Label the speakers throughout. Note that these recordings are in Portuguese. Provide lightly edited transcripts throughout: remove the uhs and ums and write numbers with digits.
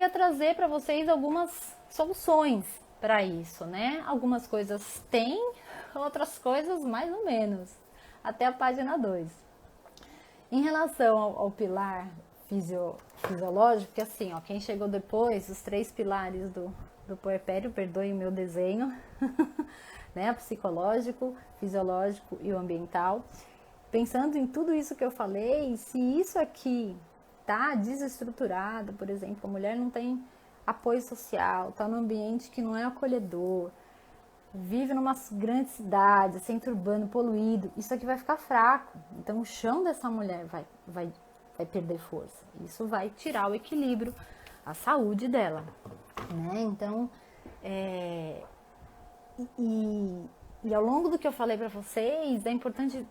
Speaker 1: quer trazer para vocês algumas soluções para isso, né? Algumas coisas tem, outras coisas mais ou menos. Até a página 2. Em relação ao pilar fisiológico, que assim, ó, quem chegou depois, os 3 pilares do puerpério, perdoem o meu desenho, né? Psicológico, fisiológico e o ambiental. Pensando em tudo isso que eu falei, se isso aqui tá desestruturado, por exemplo, a mulher não tem apoio social, tá num ambiente que não é acolhedor, vive numa grande cidade, centro urbano poluído, isso aqui vai ficar fraco. Então o chão dessa mulher vai perder força. Isso vai tirar o equilíbrio, a saúde dela, né? Então, e ao longo do que eu falei para vocês, é importante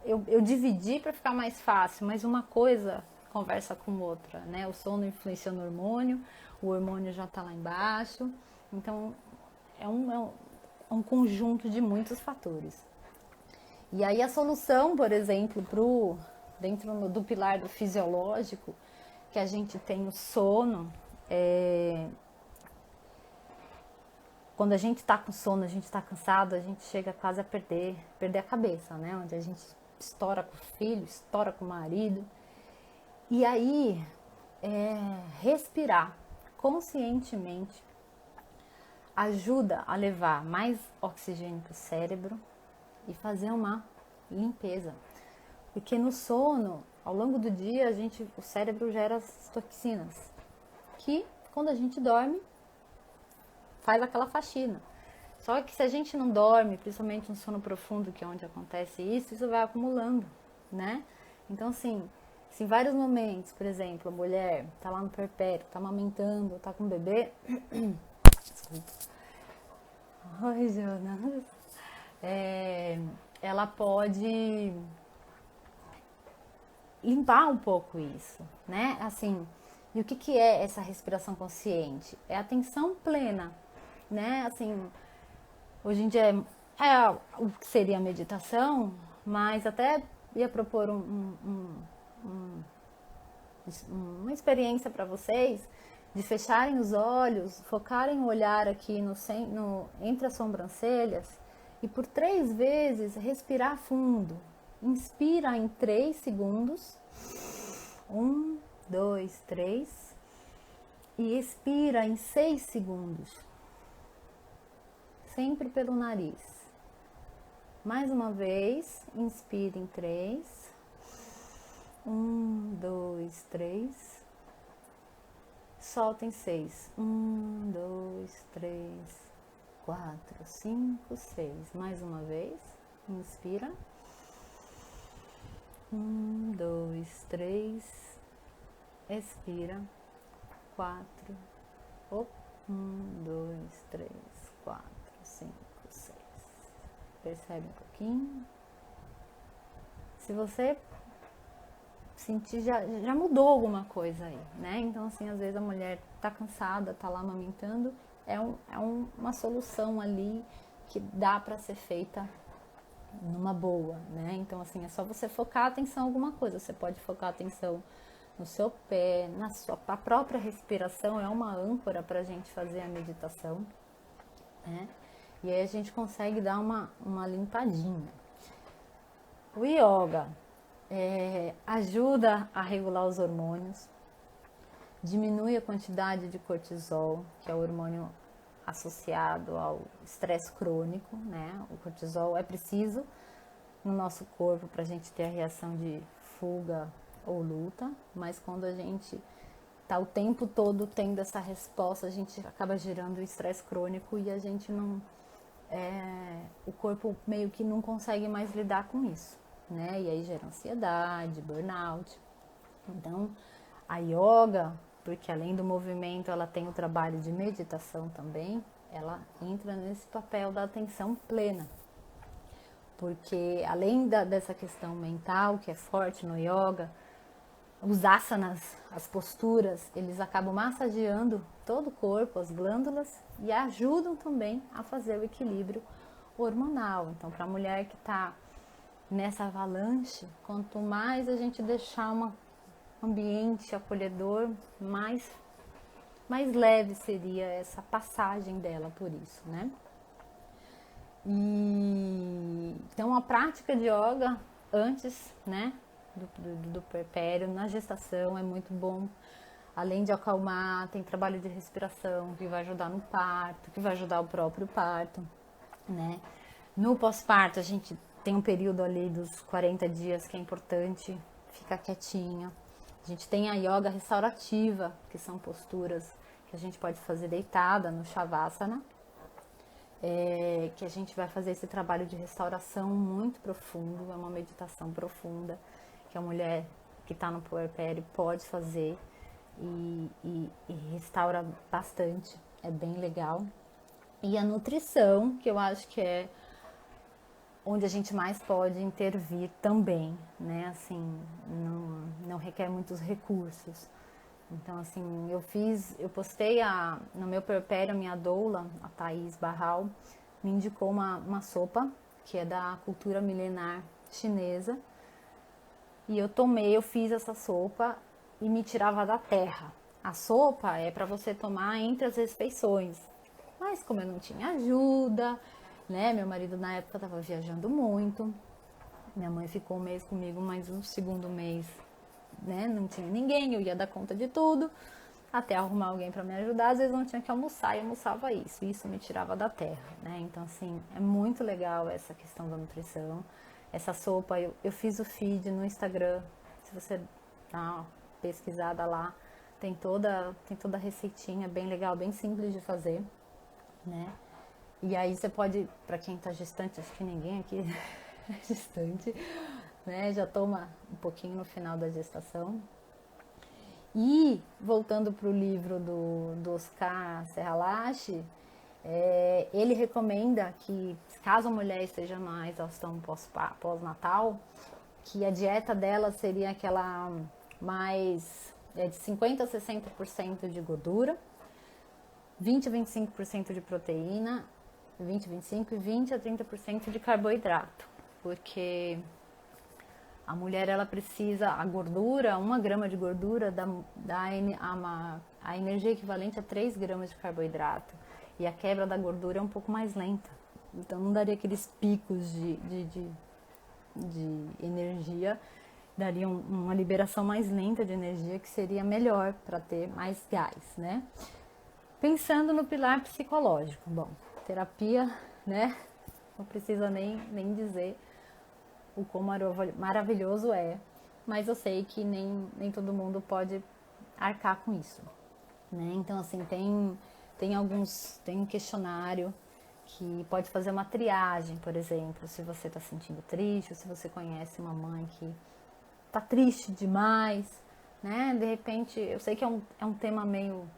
Speaker 1: eu dividir para ficar mais fácil, mas uma coisa conversa com outra, né? O sono influencia no hormônio, o hormônio já está lá embaixo, então é um conjunto de muitos fatores. E aí a solução, por exemplo, dentro do pilar do fisiológico, que a gente tem o sono, quando a gente está com sono, a gente está cansado, a gente chega quase a perder a cabeça, né? Onde a gente estoura com o filho, estoura com o marido. E aí, respirar conscientemente ajuda a levar mais oxigênio para o cérebro e fazer uma limpeza. Porque no sono, ao longo do dia, o cérebro gera as toxinas, que quando a gente dorme, faz aquela faxina. Só que se a gente não dorme, principalmente no sono profundo, que é onde acontece isso vai acumulando, né? Então, assim, se em vários momentos, por exemplo, a mulher tá lá no puerpério, tá amamentando, tá com o bebê... Desculpa. Oi, Jonas. Ela pode limpar um pouco isso, né? Assim, e o que é essa respiração consciente? É atenção plena, né? Assim, hoje em dia é o que seria a meditação, mas até ia propor uma experiência para vocês de fecharem os olhos, focarem o olhar aqui entre as sobrancelhas e por 3 vezes respirar fundo. Inspira em 3 segundos. 1, 2, 3. E expira em 6 segundos. Sempre pelo nariz. Mais uma vez, inspira em 3. 1, 2, 3. Solta em 6. 1, 2, 3, 4, 5, 6. Mais uma vez. Inspira. 1, 2, 3. Expira. 4. 1, 2, 3, 4, 5, 6. Percebe um pouquinho. Se você sentir, já mudou alguma coisa aí, né? Então, assim, às vezes a mulher tá cansada, tá lá amamentando, uma solução ali que dá para ser feita numa boa, né? Então, assim, é só você focar a atenção em alguma coisa. Você pode focar a atenção no seu pé, a própria respiração é uma âncora para a gente fazer a meditação, né? E aí a gente consegue dar uma limpadinha. O yoga ajuda a regular os hormônios, diminui a quantidade de cortisol, que é o hormônio associado ao estresse crônico, né? O cortisol é preciso no nosso corpo para a gente ter a reação de fuga ou luta, mas quando a gente está o tempo todo tendo essa resposta, a gente acaba gerando estresse crônico e a gente não... o corpo meio que não consegue mais lidar com isso, né? E aí gera ansiedade, burnout. Então, a yoga, porque além do movimento, ela tem o trabalho de meditação também, ela entra nesse papel da atenção plena. Porque além dessa questão mental, que é forte no yoga, os asanas, as posturas, eles acabam massageando todo o corpo, as glândulas, e ajudam também a fazer o equilíbrio hormonal. Então, para a mulher que está nessa avalanche, quanto mais a gente deixar um ambiente acolhedor, mais mais leve seria essa passagem dela por isso, né? E então a prática de yoga antes, né, do puerpério, na gestação é muito bom. Além de acalmar, tem trabalho de respiração que vai ajudar no parto, que vai ajudar o próprio parto, né? No pós-parto a gente tem um período ali dos 40 dias que é importante ficar quietinha. A gente tem a yoga restaurativa, que são posturas que a gente pode fazer deitada no Shavasana, que a gente vai fazer esse trabalho de restauração muito profundo, é uma meditação profunda que a mulher que está no puerpério pode fazer e restaura bastante, é bem legal. E a nutrição, que eu acho que é onde a gente mais pode intervir também, né? Assim, não requer muitos recursos. Então, assim, eu postei no meu puerpério, a minha doula, a Thaís Barral, me indicou uma sopa, que é da cultura milenar chinesa. E eu fiz essa sopa e me tirava da terra. A sopa é para você tomar entre as refeições. Mas como eu não tinha ajuda, né? Meu marido na época estava viajando muito. Minha mãe ficou um mês comigo, mas no segundo mês, né, não tinha ninguém, eu ia dar conta de tudo, até arrumar alguém para me ajudar. Às vezes não tinha que almoçar e almoçava isso me tirava da terra, né? Então, assim, é muito legal essa questão da nutrição. Essa sopa, eu fiz o feed no Instagram, se você dá uma pesquisada lá, tem toda a receitinha, bem legal, bem simples de fazer, né? E aí você pode, para quem tá gestante, acho que ninguém aqui é gestante, né? Já toma um pouquinho no final da gestação. E, voltando para o livro do Oscar Serralache, ele recomenda que, caso a mulher esteja na exaustão pós-natal, que a dieta dela seria aquela mais de 50% a 60% de gordura, 20 a 25% de proteína, 20 a 25% e 20 a 30% de carboidrato, porque a mulher ela precisa, a gordura, 1 grama de gordura dá a energia equivalente a 3 gramas de carboidrato, e a quebra da gordura é um pouco mais lenta, então não daria aqueles picos de energia, daria uma liberação mais lenta de energia, que seria melhor para ter mais gás, né? Pensando no pilar psicológico, bom, terapia, né? Não precisa nem dizer o quão maravilhoso é, mas eu sei que nem todo mundo pode arcar com isso, né? Então, assim, tem um questionário que pode fazer uma triagem, por exemplo, se você está sentindo triste, ou se você conhece uma mãe que tá triste demais, né? De repente, eu sei que é um tema meio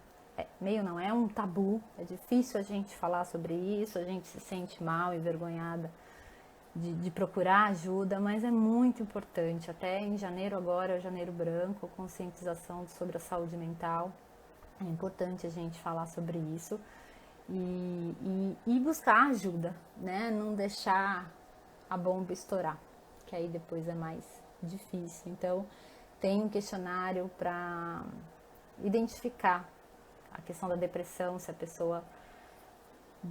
Speaker 1: não, é um tabu, é difícil a gente falar sobre isso, a gente se sente mal, envergonhada de procurar ajuda, mas é muito importante. Até em janeiro agora, janeiro branco, conscientização sobre a saúde mental, é importante a gente falar sobre isso e buscar ajuda, né? Não deixar a bomba estourar, que aí depois é mais difícil. Então, tem um questionário para identificar a questão da depressão, se a pessoa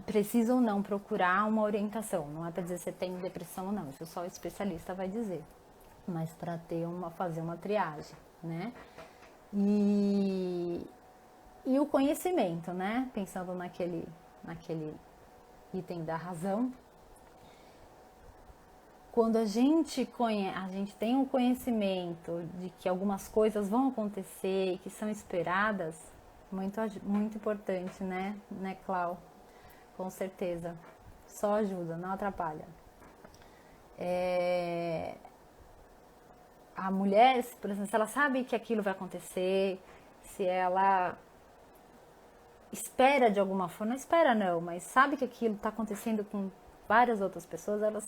Speaker 1: precisa ou não procurar uma orientação. Não é para dizer se tem depressão ou não, isso só o especialista vai dizer, mas para fazer uma triagem, né? E o conhecimento, né? Pensando naquele item da razão. Quando a gente tem um conhecimento de que algumas coisas vão acontecer e que são esperadas, muito importante, né, Clau? Com certeza. Só ajuda, não atrapalha. A mulher, por exemplo, se ela sabe que aquilo vai acontecer, se ela espera de alguma forma, não espera não, mas sabe que aquilo está acontecendo com várias outras pessoas, ela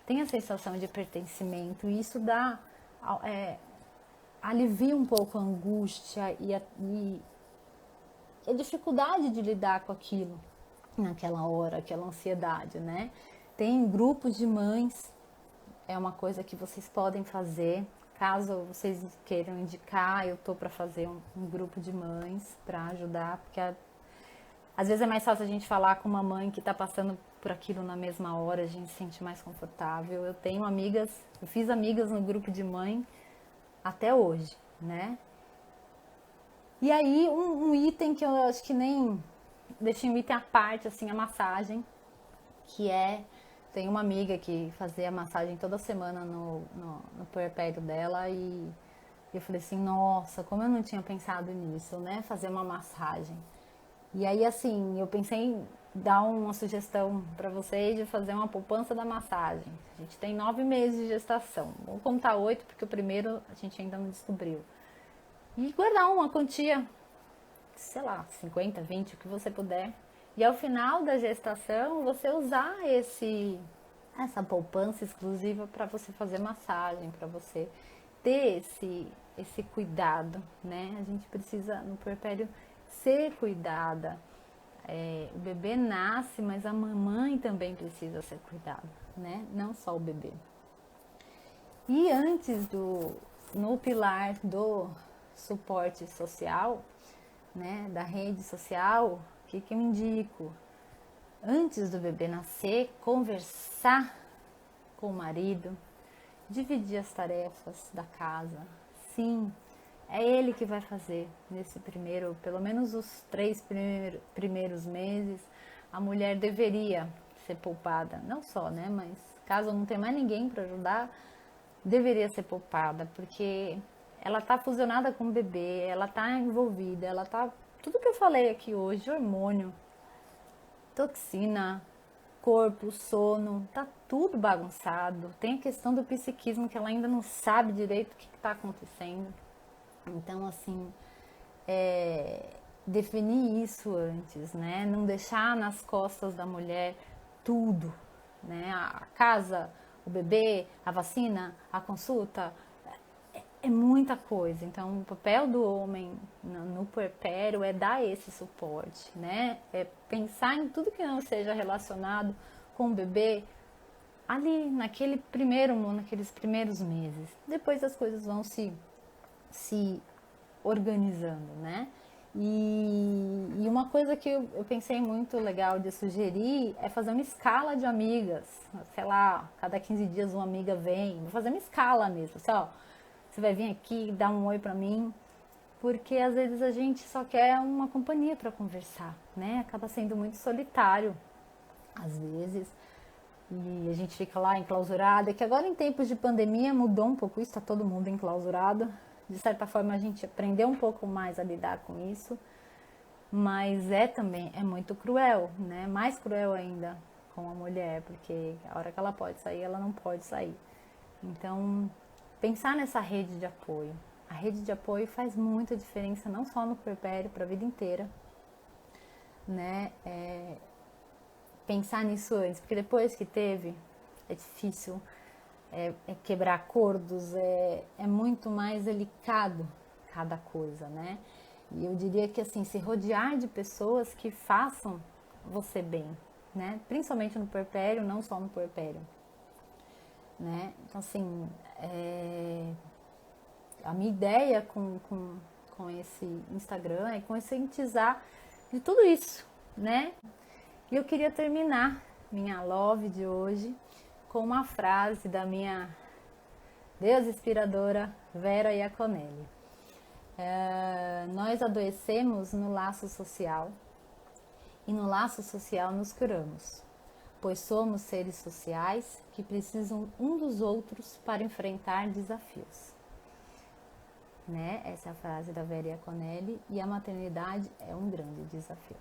Speaker 1: tem a sensação de pertencimento, e isso alivia um pouco a angústia e a dificuldade de lidar com aquilo naquela hora, aquela ansiedade, né? Tem grupos de mães, é uma coisa que vocês podem fazer, Caso vocês queiram indicar, eu tô para fazer um grupo de mães para ajudar, porque às vezes é mais fácil a gente falar com uma mãe que está passando por aquilo na mesma hora, a gente se sente mais confortável. Eu tenho amigas, eu fiz amigas no grupo de mãe até hoje, né? E aí, um item que eu acho que nem deixei um item à parte, assim, a massagem, que tem uma amiga que fazia massagem toda semana no puerpério dela e eu falei assim, nossa, como eu não tinha pensado nisso, né? Fazer uma massagem. E aí, assim, eu pensei em dar uma sugestão para vocês de fazer uma poupança da massagem. A gente tem 9 meses de gestação. Vou contar 8, porque o primeiro a gente ainda não descobriu. E guardar uma quantia, sei lá, 50, 20, o que você puder. E ao final da gestação, você usar essa poupança exclusiva para você fazer massagem, para você ter esse cuidado, né? A gente precisa, no puerpério, ser cuidada. O bebê nasce, mas a mamãe também precisa ser cuidada, né? Não só o bebê. E antes no pilar do suporte social, né, da rede social, o que eu indico? Antes do bebê nascer, conversar com o marido, dividir as tarefas da casa. Sim, é ele que vai fazer nesse primeiro, pelo menos os 3 primeiros meses, a mulher deveria ser poupada, não só, né, mas caso não tenha mais ninguém para ajudar, deveria ser poupada, porque ela está fusionada com o bebê, ela está envolvida, ela está tudo que eu falei aqui hoje, hormônio, toxina, corpo, sono, tá tudo bagunçado. Tem a questão do psiquismo que ela ainda não sabe direito o que está acontecendo. Então, assim, definir isso antes, né? Não deixar nas costas da mulher tudo, né? A casa, o bebê, a vacina, a consulta, é muita coisa. Então, o papel do homem no puerpério é dar esse suporte, né? É pensar em tudo que não seja relacionado com o bebê ali naqueles primeiros meses. Depois as coisas vão se organizando, né? E uma coisa que eu pensei muito legal de sugerir é fazer uma escala de amigas. Sei lá, cada 15 dias uma amiga vem. Vou fazer uma escala mesmo, assim, ó. Você vai vir aqui dar um oi pra mim, porque às vezes a gente só quer uma companhia para conversar, né? Acaba sendo muito solitário, às vezes, e a gente fica lá enclausurada, que agora em tempos de pandemia mudou um pouco isso, tá todo mundo enclausurado. De certa forma a gente aprendeu um pouco mais a lidar com isso, mas também é muito cruel, né? Mais cruel ainda com a mulher, porque a hora que ela pode sair, ela não pode sair. Então, pensar nessa rede de apoio. A rede de apoio faz muita diferença, não só no puerpério, para a vida inteira, né? Pensar nisso antes, porque depois que teve, é difícil, quebrar acordos, é muito mais delicado cada coisa, né? E eu diria que, assim, se rodear de pessoas que façam você bem, né? Principalmente no puerpério, não só no puerpério. Né? Então, assim, a minha ideia com esse Instagram é conscientizar de tudo isso, né? E eu queria terminar minha love de hoje com uma frase da minha deusa inspiradora Vera Iaconelli. Nós adoecemos no laço social e no laço social nos curamos, pois somos seres sociais que precisam um dos outros para enfrentar desafios. Né? Essa é a frase da Vera Iaconelli, e a maternidade é um grande desafio.